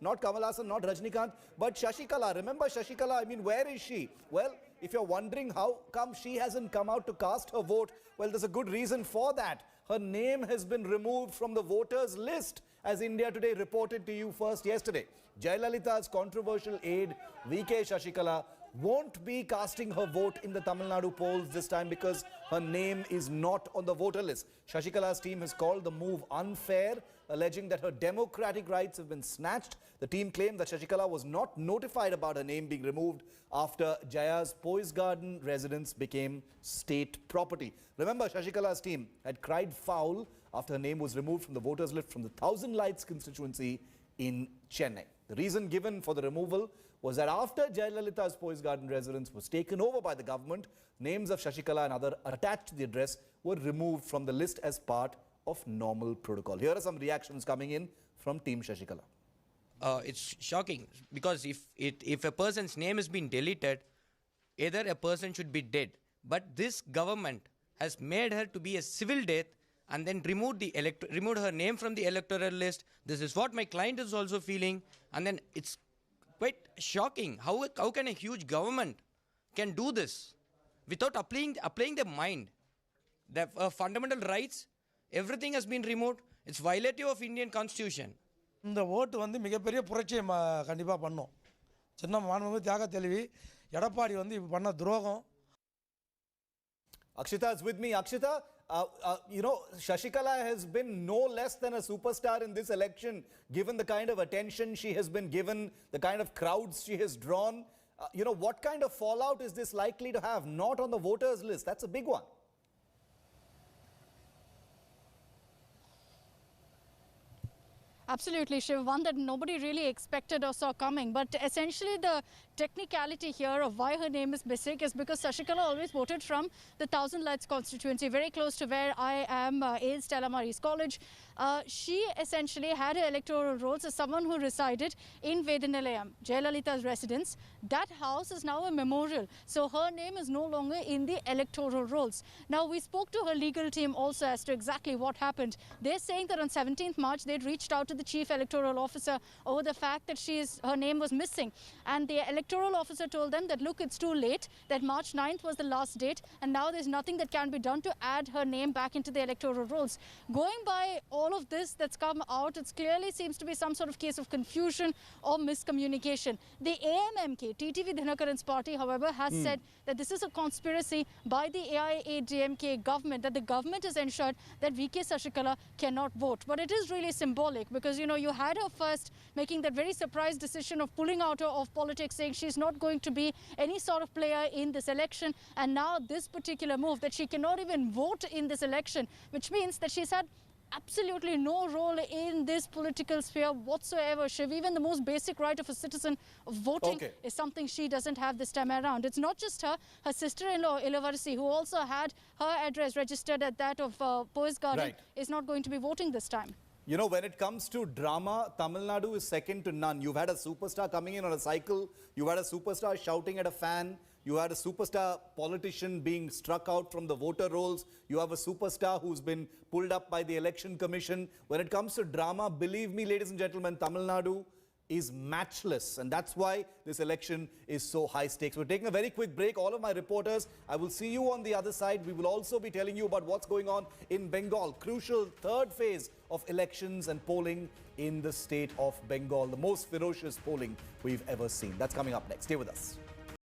not Kamal Haasan, not Rajnikant, but Shashikala. Remember Shashikala? I mean, where is she? Well, if you're wondering how come she hasn't come out to cast her vote, well, there's a good reason for that. Her name has been removed from the voters list, as India Today reported to you first yesterday. Jayalalitha's controversial aide, VK Shashikala, won't be casting her vote in the Tamil Nadu polls this time because her name is not on the voter list. Shashikala's team has called the move unfair, alleging that her democratic rights have been snatched. The team claimed that Shashikala was not notified about her name being removed after Jaya's Poise Garden residence became state property. Remember, Shashikala's team had cried foul after her name was removed from the voters list from the Thousand Lights constituency in Chennai. The reason given for the removal was that after Jayalalitha's Poise Garden residence was taken over by the government, names of Shashikala and other attached to the address were removed from the list as part of normal protocol. Here are some reactions coming in from Team Shashikala. It's shocking because if a person's name has been deleted, either a person should be dead. But this government has made her to be a civil death and then removed her name from the electoral list. This is what my client is also feeling, and then it's quite shocking. How can a huge government can do this without applying their mind? The fundamental rights, everything has been removed. It's violative of Indian Constitution. இந்த ஓட்டு வந்து மிகப்பெரிய புரட்சியை கண்டிப்பாக பண்ணோம். சின்ன மாண்புமிகு தியாக தெளிவி எடப்பாடி வந்து இப்போ பண்ண துரோகம். Akshita is with me. Akshita, you know, Shashikala has been no less than a superstar in this election, given the kind of attention she has been given, the kind of crowds she has drawn. You know, what kind of fallout is this likely to have? Not on the voters list. That's a big one. Absolutely, Shiv. One that nobody really expected or saw coming. But essentially, the technicality here of why her name is missing is because Shashikala always voted from the Thousand Lights constituency, very close to where I am, in Stella Maris College. She essentially had her electoral rolls as someone who resided in Vedanalayam, Jayalalitha's residence. That house is now a memorial. So her name is no longer in the electoral rolls. Now, we spoke to her legal team also as to exactly what happened. They're saying that on 17th March, they'd reached out to the chief electoral officer over the fact that her name was missing. And the electoral officer told them that, look, it's too late, that March 9th was the last date, and now there's nothing that can be done to add her name back into the electoral rolls. Going by all of this that's come out, it clearly seems to be some sort of case of confusion or miscommunication. The AMMK, TTV Dhinakaran's party, however, has said that this is a conspiracy by the AIADMK government, that the government has ensured that VK Shashikala cannot vote. But it is really symbolic because, you know, you had her first making that very surprise decision of pulling out of politics, saying she's not going to be any sort of player in this election. And now this particular move that she cannot even vote in this election, which means that she's had absolutely no role in this political sphere whatsoever, Shiv. Even the most basic right of a citizen of voting is something she doesn't have this time around. It's not just her. Her sister-in-law, Ilavarasi, who also had her address registered at that of Poise Garden, is not going to be voting this time. You know, when it comes to drama, Tamil Nadu is second to none. You've had a superstar coming in on a cycle. You've had a superstar shouting at a fan. You had a superstar politician being struck out from the voter rolls. You have a superstar who's been pulled up by the election commission. When it comes to drama, believe me, ladies and gentlemen, Tamil Nadu is matchless. And that's why this election is so high stakes. We're taking a very quick break. All of my reporters, I will see you on the other side. We will also be telling you about what's going on in Bengal. Crucial third phase of elections and polling in the state of Bengal. The most ferocious polling we've ever seen. That's coming up next. Stay with us.